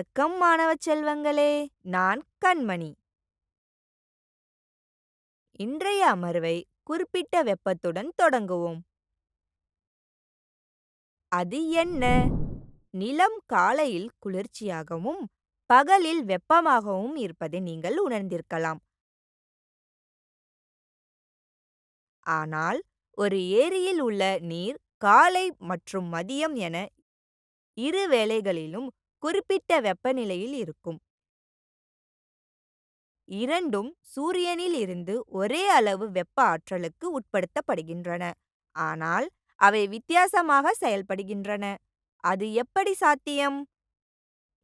வணக்கம் மாணவ செல்வங்களே, நான் கண்மணி. இன்றைய அமர்வை குறிப்பிட்ட வெப்பத்துடன் தொடங்குவோம். அது என்ன? நிலம் காலையில் குளிர்ச்சியாகவும் பகலில் வெப்பமாகவும் இருப்பதை நீங்கள் உணர்ந்திருக்கலாம். ஆனால் ஒரு ஏரியில் உள்ள நீர் காலை மற்றும் மதியம் என இரு வேளைகளிலும் குறிப்பிட்ட வெப்பநிலையில் இருக்கும். இரண்டும் சூரியனில் இருந்து ஒரே அளவு வெப்ப ஆற்றலுக்கு உட்படுத்தப்படுகின்றன. ஆனால் அவை வித்தியாசமாக செயல்படுகின்றன. அது எப்படி சாத்தியம்?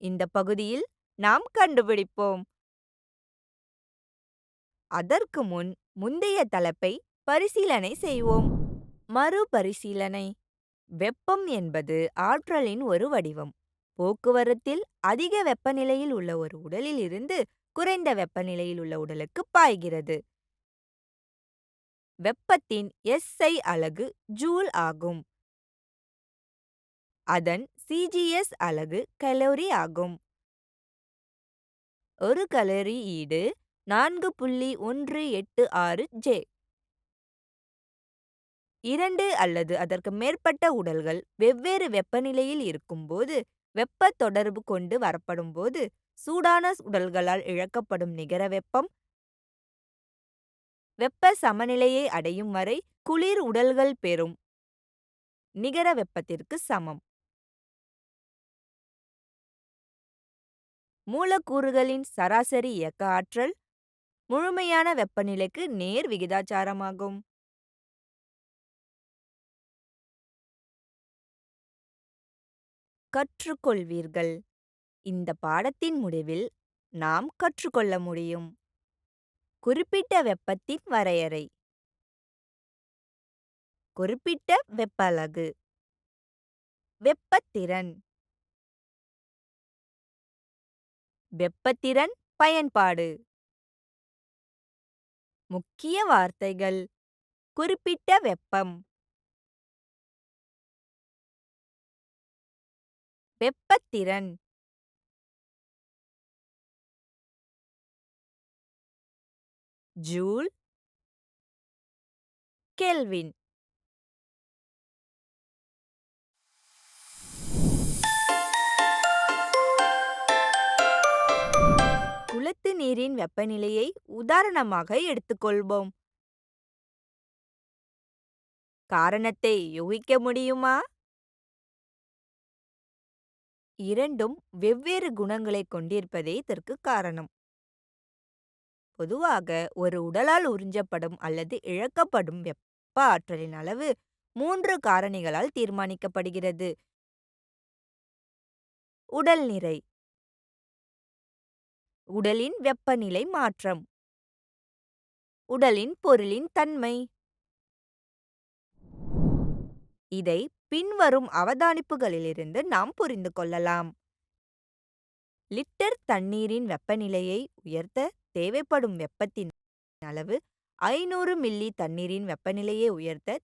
இந்த பகுதியில் நாம் கண்டுபிடிப்போம். அதற்கு முன் முந்தைய தலைப்பை பரிசீலனை செய்வோம். மறுபரிசீலனை. வெப்பம் என்பது ஆற்றலின் ஒரு வடிவம். போக்குவரத்தில் அதிக வெப்பநிலையில் உள்ள ஒரு உடலில் இருந்து குறைந்த வெப்பநிலையில் உள்ள உடலுக்கு பாய்கிறது. வெப்பத்தின் SI அலகு ஜூல் ஆகும். அதன் CGS அலகு கலோரி ஆகும். ஒரு கலோரி ஈடு 4.186 J. இரண்டு அல்லது அதற்கு மேற்பட்ட உடல்கள் வெவ்வேறு வெப்பநிலையில் இருக்கும்போது வெப்ப தொடர்பு கொண்டு வரப்படும்போது சூடான உடல்களால் இழக்கப்படும் நிகர வெப்பம் வெப்ப சமநிலையை அடையும் வரை குளிர் உடல்கள் பெறும் நிகர வெப்பத்திற்கு சமம். மூலக்கூறுகளின் சராசரி இயக்க ஆற்றல் முழுமையான வெப்பநிலைக்கு நேர் விகிதாசாரமாகும். கற்றுக்கொள்வீர்கள். இந்த பாடத்தின் முடிவில் நாம் கற்றுக்கொள்ள முடியும். குறிப்பிட்ட வெப்பத்தின் வரையறை. குறிப்பிட்ட வெப்ப அலகு. வெப்பத்திறன். வெப்பத்திறன் பயன்பாடு. முக்கிய வார்த்தைகள். குறிப்பிட்ட வெப்பம். வெப்பத்திறன். Joule, kelvin. குளத்து நீரின் வெப்பநிலையை உதாரணமாக எடுத்துக்கொள்வோம். காரணத்தை யூகிக்க முடியுமா? இரண்டும் வெவ்வேறு குணங்களை கொண்டிருப்பதே இதற்கு காரணம். பொதுவாக ஒரு உடலால் உறிஞ்சப்படும் அல்லது இழக்கப்படும் வெப்ப ஆற்றலின் அளவு 3 காரணிகளால் தீர்மானிக்கப்படுகிறது. உடல் நிறை. உடலின் வெப்பநிலை மாற்றம். உடலின் பொருளின் தன்மை. இதை பின்வரும் அவதானிப்புகளிலிருந்து நாம் புரிந்து கொள்ளலாம். லிட்டர் தண்ணீரின் வெப்பநிலையை உயர்த்த தேவைப்படும் வெப்பத்தின் அளவு 500 மில்லி தண்ணீரின் வெப்பநிலையை உயர்த்த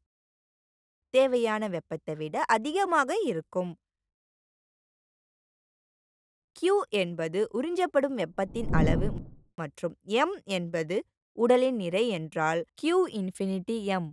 தேவையான வெப்பத்தை விட அதிகமாக இருக்கும். Q என்பது உறிஞ்சப்படும் வெப்பத்தின் அளவு மற்றும் M என்பது உடலின் நிறை என்றால் Q∞M.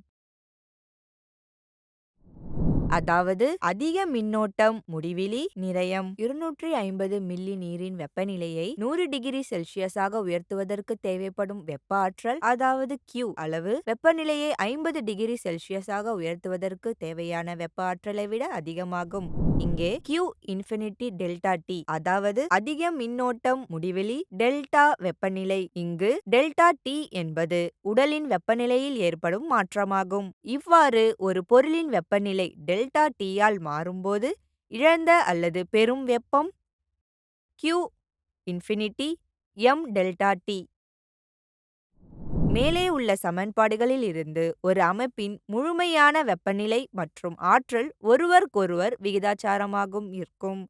அதாவது அதிக மின்னோட்டம் முடிவிலி நிறையம் 250 மில்லி நீரின் வெப்பநிலையை 100 டிகிரி செல்சியஸாக உயர்த்துவதற்கு தேவைப்படும் வெப்ப ஆற்றல் அதாவது Q அளவு வெப்பநிலையை 50 டிகிரி செல்சியஸாக உயர்த்துவதற்கு தேவையான வெப்ப ஆற்றலை விட அதிகமாகும். இங்கே Q∞ டெல்டா T அதாவது அதிக மின்னோட்டம் முடிவிலி டெல்டா வெப்பநிலை. இங்கு டெல்டா T என்பது உடலின் வெப்பநிலையில் ஏற்படும் மாற்றமாகும். இவ்வாறு ஒரு பொருளின் வெப்பநிலை டெல்டா T ஆல் மாறும்போது இழந்த அல்லது பெறும் வெப்பம் Q∞ M டெல்டா T. மேலே உள்ள சமன்பாடுகளில் இருந்து ஒரு அமைப்பின் முழுமையான வெப்பநிலை மற்றும் ஆற்றல் ஒருவருக்கொருவர் விகிதாசாரமாகும் இருக்கும்.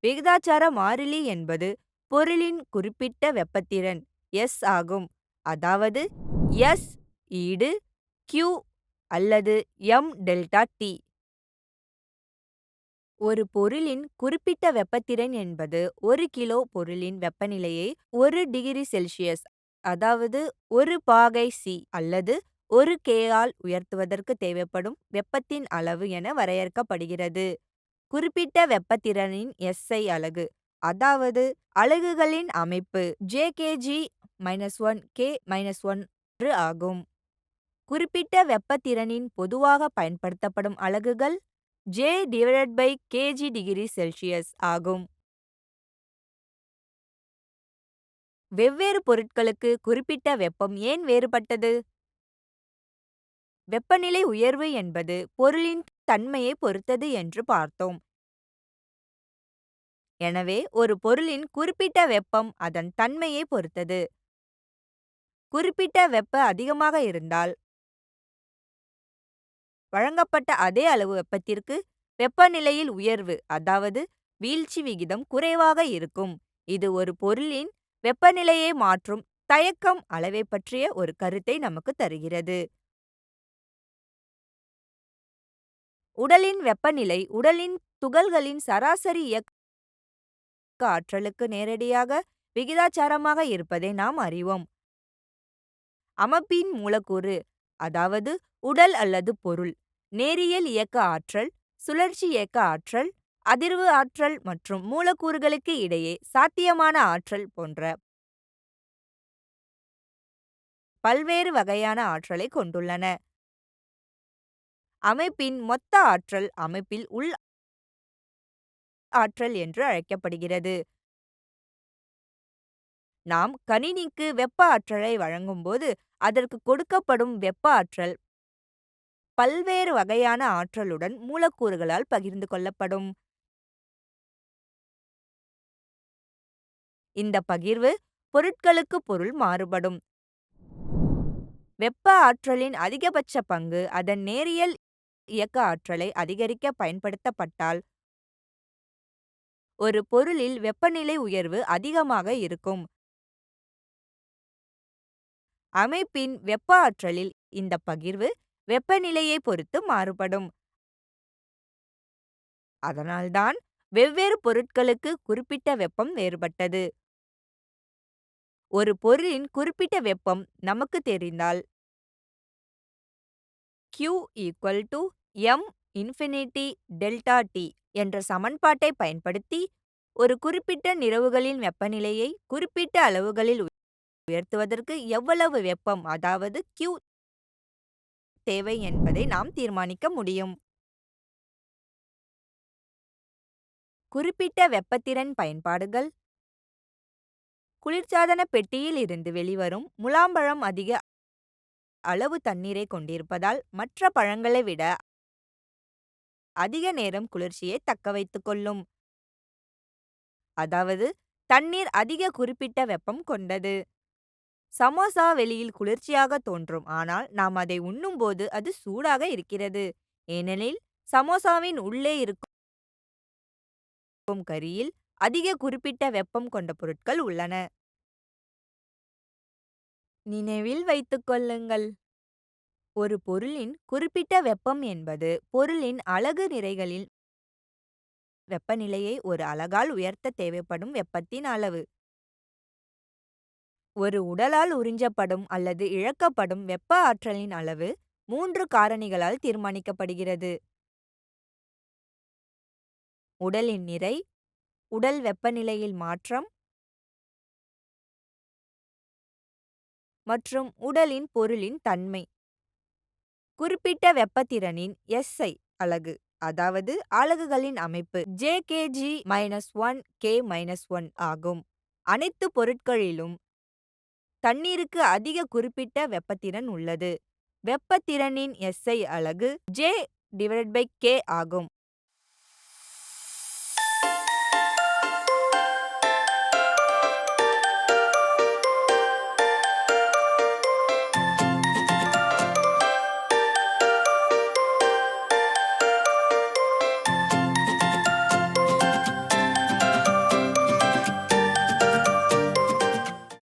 விகிதாசார மாறிலி என்பது பொருளின் குறிப்பிட்ட வெப்பத்திறன் S ஆகும். அதாவது S ஈடு Q அல்லது M டெல்டா T. ஒரு பொருளின் குறிப்பிட்ட வெப்பத்திறன் என்பது 1 கிலோ பொருளின் வெப்பநிலையை 1 டிகிரி செல்சியஸ் அதாவது 1 பாகை சி அல்லது 1 கே ஆல் உயர்த்துவதற்கு தேவைப்படும் வெப்பத்தின் அளவு என வரையறுக்கப்படுகிறது. குறிப்பிட்ட வெப்பத்திறனின் எஸ்ஐ அலகு அதாவது அலகுகளின் அமைப்பு ஜேகேஜி-1 கே-1 ஆகும். குறிப்பிட்ட வெப்பத்திறனின் பொதுவாக பயன்படுத்தப்படும் அலகுகள் J/kg டிகிரி செல்சியஸ் ஆகும். வெவ்வேறு பொருட்களுக்கு குறிப்பிட்ட வெப்பம் ஏன் வேறுபட்டது? வெப்பநிலை உயர்வு என்பது பொருளின் தன்மையை பொறுத்தது என்று பார்த்தோம். எனவே ஒரு பொருளின் குறிப்பிட்ட வெப்பம் அதன் தன்மையை பொறுத்தது. குறிப்பிட்ட வெப்ப அதிகமாக இருந்தால் வழங்கப்பட்ட அதே அளவு வெப்பத்திற்கு வெப்பநிலையில் உயர்வு அதாவது வீழ்ச்சி விகிதம் குறைவாக இருக்கும். இது ஒரு பொருளின் வெப்பநிலையை மாற்றும் தயக்கம் அளவை பற்றிய ஒரு கருத்தை நமக்கு தருகிறது. உடலின் வெப்பநிலை உடலின் துகள்களின் சராசரி இயக்க ஆற்றலுக்கு நேரடியாக விகிதாசாரமாக இருப்பதை நாம் அறிவோம். அமைப்பின் மூலக்கூறு அதாவது உடல் அல்லது பொருள் நேரியல் இயக்க ஆற்றல், சுழற்சி இயக்க ஆற்றல், அதிர்வு ஆற்றல் மற்றும் மூலக்கூறுகளுக்கு இடையே சாத்தியமான ஆற்றல் போன்ற பல்வேறு வகையான ஆற்றலை கொண்டுள்ளன. அமைப்பின் மொத்த ஆற்றல் அமைப்பில் உள் ஆற்றல் என்று அழைக்கப்படுகிறது. நாம் கணினிக்கு வெப்ப ஆற்றலை வழங்கும்போது அதற்கு கொடுக்கப்படும் வெப்ப ஆற்றல் பல்வேறு வகையான ஆற்றலுடன் மூலக்கூறுகளால் பகிர்ந்து கொள்ளப்படும். இந்த பகிர்வு பொருட்களுக்கு பொருள் மாறுபடும். வெப்ப ஆற்றலின் அதிகபட்ச பங்கு அதன் நேரியல் இயக்க ஆற்றலை அதிகரிக்க பயன்படுத்தப்பட்டால் ஒரு பொருளில் வெப்பநிலை உயர்வு அதிகமாக இருக்கும். அமைப்பின் வெப்ப ஆற்றலில் இந்த பகிர்வு வெப்பநிலையை பொறுத்து மாறுபடும். அதனால்தான் வெவ்வேறு பொருட்களுக்கு குறிப்பிட்ட வெப்பம் வேறுபட்டது. ஒரு பொருளின் குறிப்பிட்ட வெப்பம் நமக்கு தெரிந்தால் Q = m∞ என்ற சமன்பாட்டை பயன்படுத்தி ஒரு குறிப்பிட்ட நிரவுகளின் வெப்பநிலையை குறிப்பிட்ட அளவுகளில் உயர்த்துவதற்கு எவ்வளவு வெப்பம் அதாவது Q தேவை என்பதை நாம் தீர்மானிக்க முடியும். குறிப்பிட்ட வெப்பத்திறன் பயன்பாடுகள் குளிர்சாதன பெட்டியில் இருந்து வெளிவரும் முலாம்பழம் அதிக அளவு தண்ணீரை கொண்டிருப்பதால் மற்ற பழங்களை விட அதிக நேரம் குளிர்ச்சியை தக்க வைத்துக் கொள்ளும். அதாவது தண்ணீர் அதிக குறிப்பிட்ட வெப்பம் கொண்டது. சமோசா வெளியில் குளிர்ச்சியாக தோன்றும், ஆனால் நாம் அதை உண்ணும்போது அது சூடாக இருக்கிறது. ஏனெனில் சமோசாவின் உள்ளே இருக்கும் கரியில் அதிக குறிப்பிட்ட வெப்பம் கொண்ட பொருட்கள் உள்ளன. நினைவில் வைத்துக் கொள்ளுங்கள், ஒரு பொருளின் குறிப்பிட்ட வெப்பம் என்பது பொருளின் அலகு நிறைகளின் வெப்பநிலையை ஒரு அலகால் உயர்த்த தேவைப்படும் வெப்பத்தின் அளவு. ஒரு உடலால் உறிஞ்சப்படும் அல்லது இழக்கப்படும் வெப்ப ஆற்றலின் அளவு 3 காரணிகளால் தீர்மானிக்கப்படுகிறது. உடலின் நிறை, உடல் வெப்பநிலையில் மாற்றம் மற்றும் உடலின் பொருளின் தன்மை. குறிப்பிட்ட வெப்பத்திறனின் எஸ்ஐ அலகு அதாவது அலகுகளின் அமைப்பு Jkg-1 K-1 ஆகும். அனைத்து பொருட்களிலும் தண்ணீருக்கு அதிக குறிப்பிட்ட வெப்பத்திறன் உள்ளது. வெப்பத்திறனின் எஸ்ஐ அலகு J/K ஆகும்.